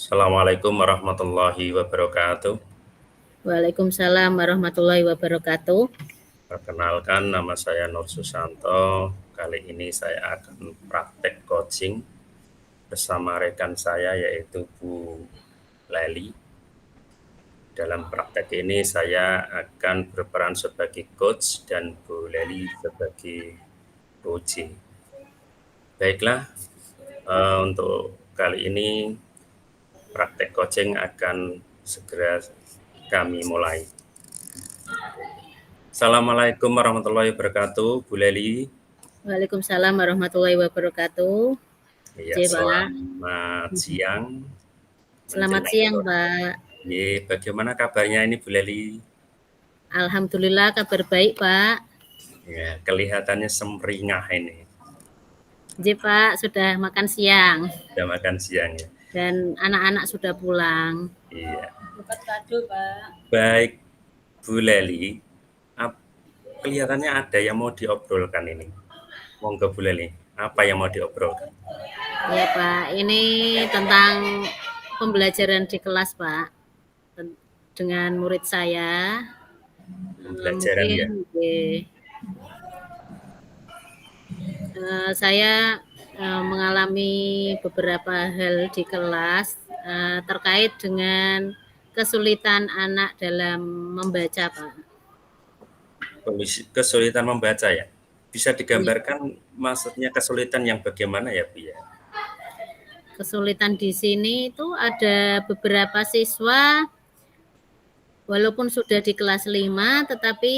Assalamualaikum warahmatullahi wabarakatuh. Waalaikumsalam warahmatullahi wabarakatuh. Perkenalkan, nama saya Nur Susanto. Kali ini saya akan praktek coaching bersama rekan saya yaitu Bu Leli. Dalam praktek ini saya akan berperan sebagai coach dan Bu Leli sebagai coach. Baiklah, untuk kali ini praktek coaching akan segera kami mulai. Assalamualaikum warahmatullahi wabarakatuh, Bu Leli. Waalaikumsalam warahmatullahi wabarakatuh. Ya, selamat siang. Selamat siang, Pak. Ye, bagaimana kabarnya ini, Bu Leli? Alhamdulillah kabar baik, Pak. Ya, kelihatannya semringah ini. Pak, sudah makan siang. Sudah makan siang ya. Dan anak-anak sudah pulang. Iya. Dapat kado, Pak. Baik, Bu Leli. Kelihatannya ada yang mau diobrolkan ini. Monggo Bu Leli, apa yang mau diobrolkan? Ya, Pak. Ini tentang pembelajaran di kelas, Pak. Dengan murid saya. Pembelajaran ya. Saya mengalami beberapa hal di kelas terkait dengan kesulitan anak dalam membaca, Pak. Kesulitan membaca ya? Bisa digambarkan maksudnya kesulitan yang bagaimana ya, Bu ya? Kesulitan di sini itu ada beberapa siswa walaupun sudah di kelas 5 tetapi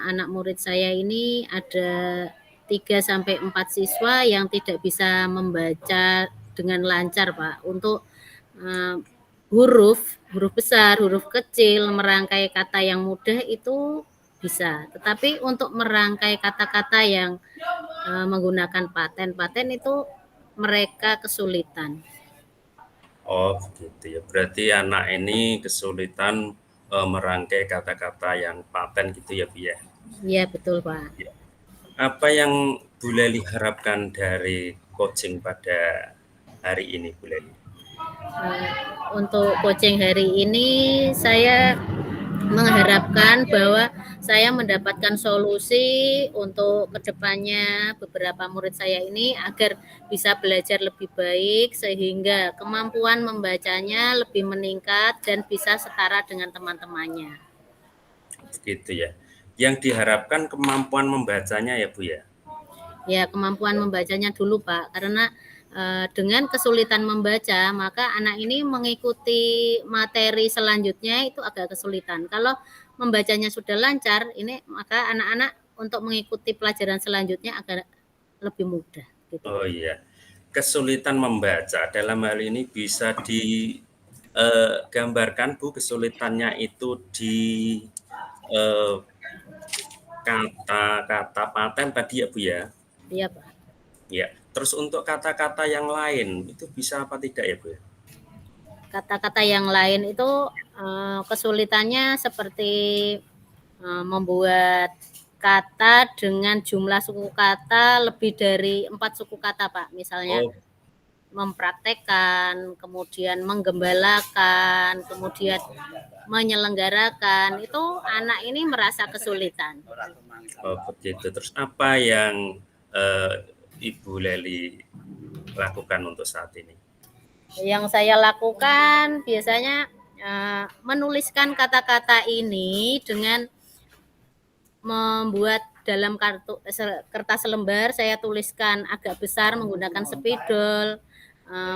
anak murid saya ini ada 3-4 siswa yang tidak bisa membaca dengan lancar, Pak. Untuk huruf besar, huruf kecil, merangkai kata yang mudah itu bisa. Tetapi untuk merangkai kata-kata yang menggunakan paten itu mereka kesulitan. Oh, begitu ya. Berarti anak ini kesulitan merangkai kata-kata yang paten gitu ya, Bu ya? Iya, betul, Pak. Ya. Apa yang Bu Leli harapkan dari coaching pada hari ini, Bu Leli? Untuk coaching hari ini saya mengharapkan bahwa saya mendapatkan solusi untuk kedepannya beberapa murid saya ini agar bisa belajar lebih baik sehingga kemampuan membacanya lebih meningkat dan bisa setara dengan teman-temannya. Begitu ya. Yang diharapkan kemampuan membacanya ya, Bu ya? Ya, kemampuan membacanya dulu, Pak, karena dengan kesulitan membaca, maka anak ini mengikuti materi selanjutnya itu agak kesulitan. Kalau membacanya sudah lancar, ini maka anak-anak untuk mengikuti pelajaran selanjutnya agak lebih mudah. Gitu. Oh iya, kesulitan membaca dalam hal ini bisa digambarkan, Bu, kesulitannya itu di kata-kata paten tadi ya, Bu ya? Iya, Pak. Ya, terus untuk kata-kata yang lain itu bisa apa tidak ya, Bu? Kata-kata yang lain itu kesulitannya seperti membuat kata dengan jumlah suku kata lebih dari 4 suku kata, Pak. Misalnya mempraktekkan, kemudian menggembalakan, kemudian menyelenggarakan, itu anak ini merasa kesulitan. Oh, begitu. Terus apa yang Ibu Leli lakukan untuk saat ini? Yang saya lakukan biasanya menuliskan kata-kata ini dengan membuat dalam kertas lembar, saya tuliskan agak besar menggunakan spidol,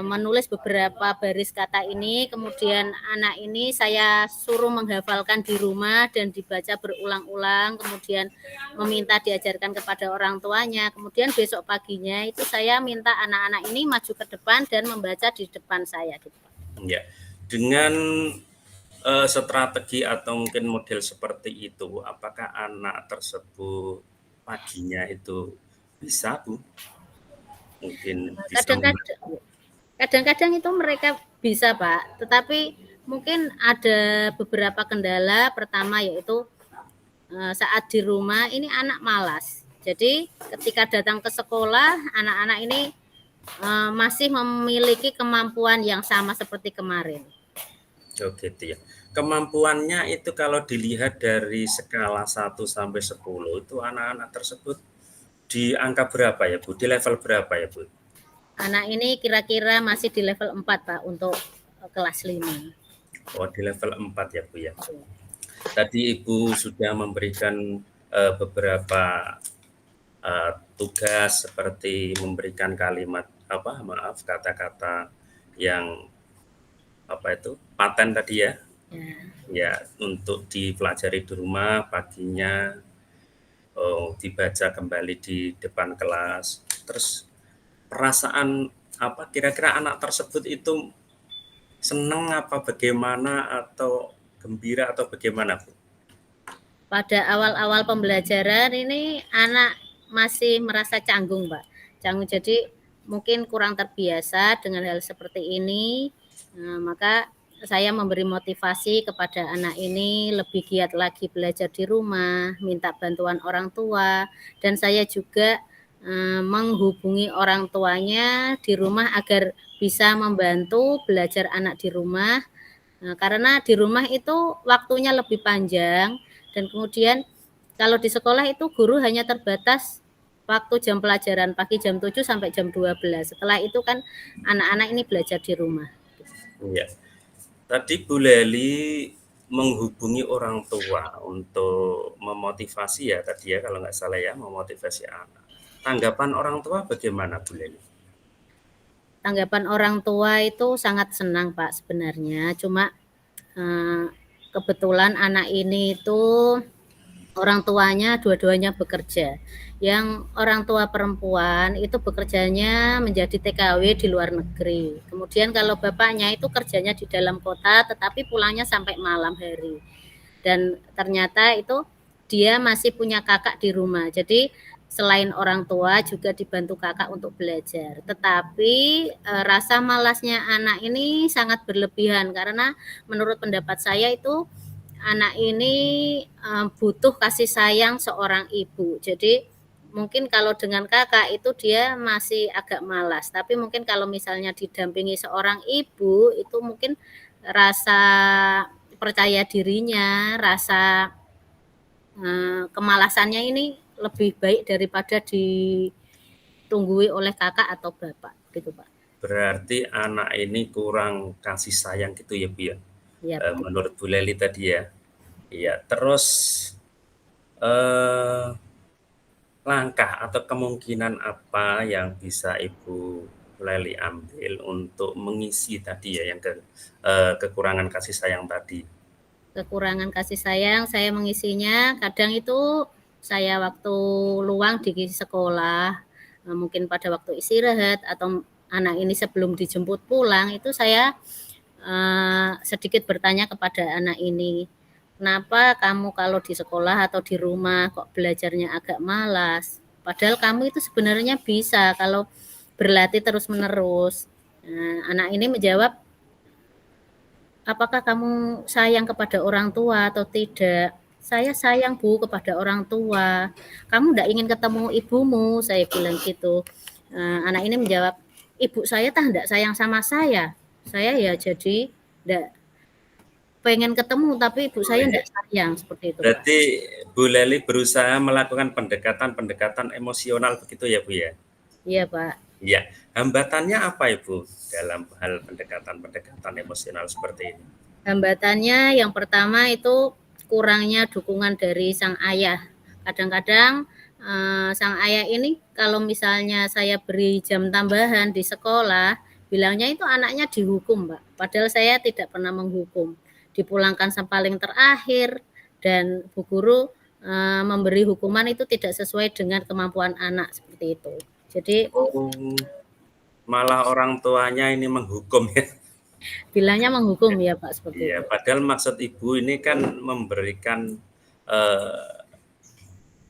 menulis beberapa baris kata ini, kemudian anak ini saya suruh menghafalkan di rumah dan dibaca berulang-ulang, kemudian meminta diajarkan kepada orang tuanya, kemudian besok paginya itu saya minta anak-anak ini maju ke depan dan membaca di depan saya. Gitu. Ya, dengan strategi atau mungkin model seperti itu, apakah anak tersebut paginya itu bisa, Bu? Mungkin bisa. Kadang-kadang itu mereka bisa, Pak, tetapi mungkin ada beberapa kendala. Pertama yaitu saat di rumah ini anak malas. Jadi ketika datang ke sekolah, anak-anak ini masih memiliki kemampuan yang sama seperti kemarin. Oh gitu ya. Kemampuannya itu kalau dilihat dari skala 1 sampai 10 itu anak-anak tersebut di angka berapa ya Bu? Di level berapa ya Bu? Anak ini kira-kira masih di level 4 Pak untuk kelas 5. Oh di level 4 ya Bu ya. Tadi Ibu sudah memberikan beberapa tugas seperti memberikan kalimat kata-kata yang paten tadi ya. Ya, untuk dipelajari di rumah paginya, dibaca kembali di depan kelas. Terus perasaan kira-kira anak tersebut itu senang apa bagaimana atau gembira atau bagaimana Bu? Pada awal-awal pembelajaran ini anak masih merasa canggung, Pak. Canggung, jadi mungkin kurang terbiasa dengan hal seperti ini. Maka saya memberi motivasi kepada anak ini lebih giat lagi belajar di rumah, minta bantuan orang tua, dan saya juga menghubungi orang tuanya di rumah agar bisa membantu belajar anak di rumah. Karena di rumah itu waktunya lebih panjang, dan kemudian kalau di sekolah itu guru hanya terbatas waktu jam pelajaran pagi jam 7 sampai jam 12. Setelah itu kan anak-anak ini belajar di rumah. Iya. Tadi Bu Leli menghubungi orang tua untuk memotivasi ya tadi ya kalau nggak salah ya, memotivasi anak. Tanggapan orang tua bagaimana Bu Leli? Tanggapan orang tua itu sangat senang Pak sebenarnya, cuma kebetulan anak ini itu orang tuanya dua-duanya bekerja. Yang orang tua perempuan itu bekerjanya menjadi TKW di luar negeri. Kemudian kalau bapaknya itu kerjanya di dalam kota tetapi pulangnya sampai malam hari. Dan ternyata itu dia masih punya kakak di rumah. Jadi selain orang tua juga dibantu kakak untuk belajar. Tetapi rasa malasnya anak ini sangat berlebihan karena menurut pendapat saya itu anak ini butuh kasih sayang seorang ibu. Jadi mungkin kalau dengan kakak itu dia masih agak malas, tapi mungkin kalau misalnya didampingi seorang ibu itu mungkin rasa percaya dirinya, rasa kemalasannya ini lebih baik daripada ditunggui oleh kakak atau bapak gitu Pak. Berarti anak ini kurang kasih sayang gitu ya Bu ya? Ya, Pak. Menurut Bu Leli tadi ya. Iya, terus eh, langkah atau kemungkinan apa yang bisa Ibu Leli ambil untuk mengisi tadi ya yang kekurangan kasih sayang tadi? Kekurangan kasih sayang saya mengisinya kadang itu saya waktu luang di sekolah, mungkin pada waktu istirahat atau anak ini sebelum dijemput pulang itu saya sedikit bertanya kepada anak ini, "Kenapa kamu kalau di sekolah atau di rumah kok belajarnya agak malas? Padahal kamu itu sebenarnya bisa kalau berlatih terus-menerus." Anak ini menjawab, "Apakah kamu sayang kepada orang tua atau tidak?" "Saya sayang Bu kepada orang tua." "Kamu enggak ingin ketemu ibumu?" Saya bilang gitu. Anak ini menjawab, "Ibu saya tah enggak sayang sama saya. Saya ya jadi enggak pengen ketemu tapi ibu Oh, saya iya. enggak sayang." Seperti itu, Pak. Berarti Bu Leli berusaha melakukan pendekatan-pendekatan emosional begitu ya Bu ya? Iya, Pak. Iya. Hambatannya apa Ibu dalam hal pendekatan-pendekatan emosional seperti ini? Hambatannya yang pertama itu kurangnya dukungan dari sang ayah. Kadang-kadang sang ayah ini kalau misalnya saya beri jam tambahan di sekolah, bilangnya itu anaknya dihukum, Mbak. Padahal saya tidak pernah menghukum. Dipulangkan paling terakhir dan Bu Guru memberi hukuman itu tidak sesuai dengan kemampuan anak seperti itu. Jadi Oh, malah orang tuanya ini menghukum ya? bilangnya menghukum ya, Pak, seperti Iya, itu. padahal maksud Ibu ini kan memberikan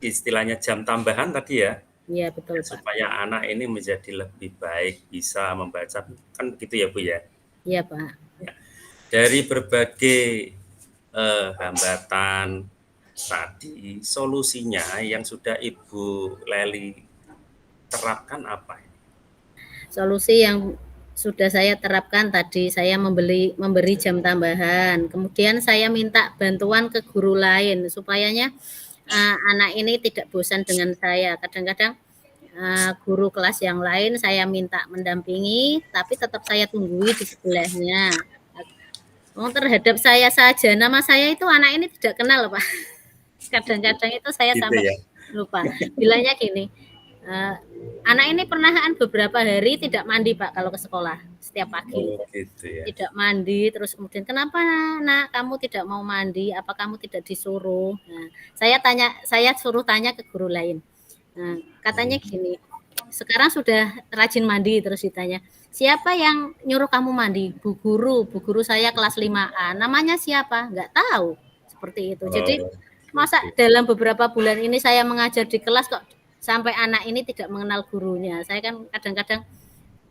istilahnya jam tambahan tadi ya, Iya, betul, Pak. supaya anak ini menjadi lebih baik, bisa membaca, kan begitu ya Bu ya? Iya, Pak. Ya. Dari berbagai hambatan tadi, solusinya yang sudah Ibu Leli terapkan apa? Solusi yang sudah saya terapkan tadi, saya memberi jam tambahan, kemudian saya minta bantuan ke guru lain supayanya anak ini tidak bosan dengan saya. Kadang-kadang guru kelas yang lain saya minta mendampingi, tapi tetap saya tunggui di sebelahnya. Terhadap saya saja, nama saya itu anak ini tidak kenal, Pak. Kadang-kadang itu saya Gitu sampai ya. lupa. Bilangnya gini, anak ini pernahan beberapa hari tidak mandi, Pak, kalau ke sekolah setiap pagi. Oh, gitu ya. Tidak mandi, terus kemudian, "Kenapa, Nak, kamu tidak mau mandi? Apa kamu tidak disuruh?" Nah, saya suruh tanya ke guru lain. Nah, katanya gini, "Sekarang sudah rajin mandi," terus ditanya, "Siapa yang nyuruh kamu mandi?" Bu guru saya kelas 5A. "Namanya siapa?" Nggak tahu, seperti itu. Jadi, Oh, masa gitu. dalam beberapa bulan ini saya mengajar di kelas kok sampai anak ini tidak mengenal gurunya. Saya kan kadang-kadang,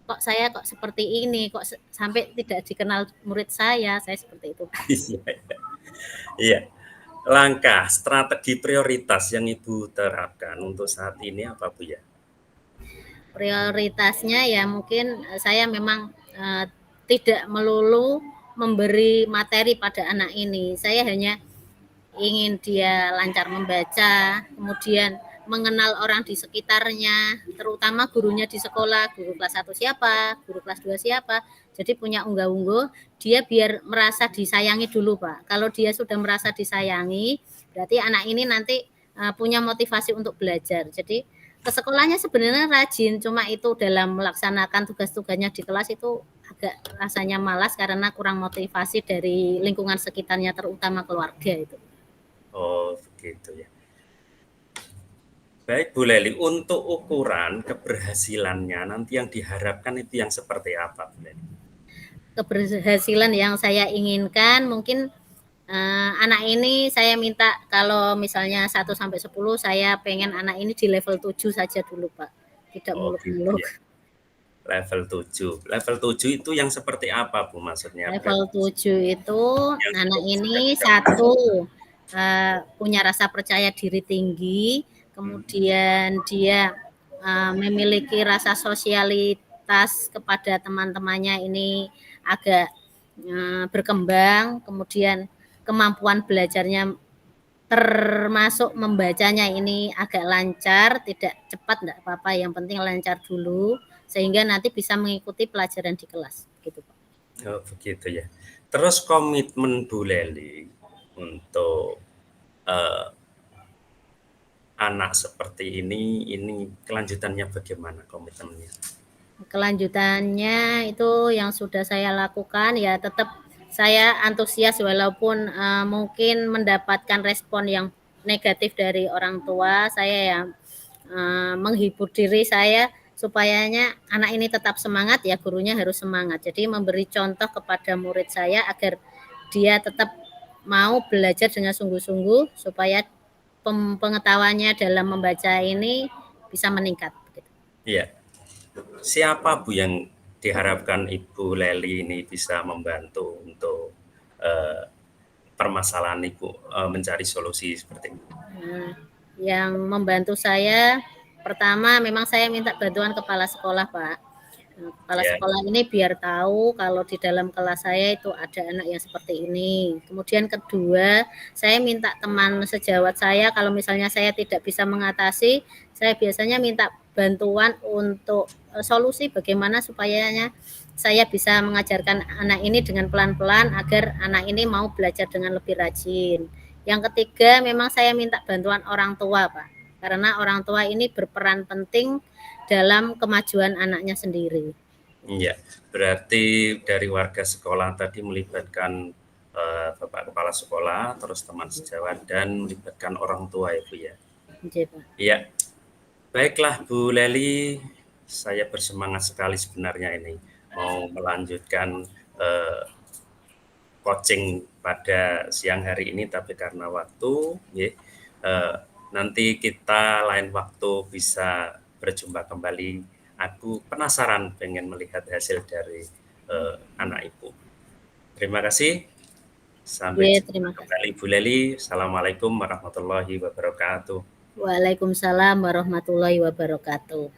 kok saya kok seperti ini, kok sampai tidak dikenal murid saya seperti itu. Iya, iya. Iya. Langkah, strategi prioritas yang Ibu terapkan untuk saat ini apa, Bu, ya? Prioritasnya ya mungkin saya memang tidak melulu memberi materi pada anak ini. Saya hanya ingin dia lancar membaca, kemudian mengenal orang di sekitarnya, terutama gurunya di sekolah, guru kelas 1 siapa, guru kelas 2 siapa. Jadi punya unggah-ungguh, dia biar merasa disayangi dulu, Pak. Kalau dia sudah merasa disayangi, berarti anak ini nanti punya motivasi untuk belajar. Jadi ke sekolahnya sebenarnya rajin, cuma itu dalam melaksanakan tugas-tugasnya di kelas itu agak rasanya malas karena kurang motivasi dari lingkungan sekitarnya, terutama keluarga itu. Oh, begitu ya. Baik, Bu Leli, untuk ukuran keberhasilannya nanti yang diharapkan itu yang seperti apa, Bu Leli? Keberhasilan yang saya inginkan mungkin anak ini saya minta kalau misalnya 1 sampai 10 saya pengen anak ini di level 7 saja dulu, Pak. Tidak Oh, gitu muluk-muluk. ya. Level 7. Level 7 itu yang seperti apa, Bu, maksudnya? Level Berarti 7 itu yang anak sudah ini bisa satu punya rasa percaya diri tinggi, hmm, kemudian dia memiliki rasa sosialitas kepada teman-temannya ini agak berkembang, kemudian kemampuan belajarnya termasuk membacanya ini agak lancar, tidak cepat enggak apa-apa, yang penting lancar dulu sehingga nanti bisa mengikuti pelajaran di kelas gitu, Pak. oh, begitu ya. Terus komitmen Bu Leli untuk, eee, anak seperti ini kelanjutannya bagaimana komitmennya? Kelanjutannya itu yang sudah saya lakukan ya tetap saya antusias walaupun mungkin mendapatkan respon yang negatif dari orang tua, saya ya menghibur diri saya supayanya anak ini tetap semangat ya gurunya harus semangat. Jadi memberi contoh kepada murid saya agar dia tetap mau belajar dengan sungguh-sungguh supaya pengetahuannya dalam membaca ini bisa meningkat. Iya. Siapa, Bu, yang diharapkan Ibu Leli ini bisa membantu untuk, eee, permasalahan Ibu, mencari solusi seperti ini? Nah, yang membantu saya pertama memang saya minta bantuan kepala sekolah, Pak. Kepala Ya, sekolah ini biar tahu kalau di dalam kelas saya itu ada anak yang seperti ini. Kemudian kedua, saya minta teman sejawat saya kalau misalnya saya tidak bisa mengatasi, saya biasanya minta bantuan untuk solusi bagaimana supayanya saya bisa mengajarkan anak ini dengan pelan-pelan agar anak ini mau belajar dengan lebih rajin. Yang ketiga, memang saya minta bantuan orang tua, Pak. Karena orang tua ini berperan penting dalam kemajuan anaknya sendiri. iya. Berarti dari warga sekolah tadi melibatkan, Bapak kepala sekolah, terus teman sejawat dan melibatkan orang tua ya, Bu, ya? Nggih, Pak. Iya. Baiklah Bu Leli, saya bersemangat sekali sebenarnya ini mau melanjutkan, eee, coaching pada siang hari ini, tapi karena waktu, nggih, nanti kita lain waktu bisa berjumpa kembali. Aku penasaran pengen melihat hasil dari, anak Ibu. Terima kasih, sampai Nggih, jumpa terima kasih. kembali Bu Leli. Assalamualaikum warahmatullahi wabarakatuh. Waalaikumsalam warahmatullahi wabarakatuh.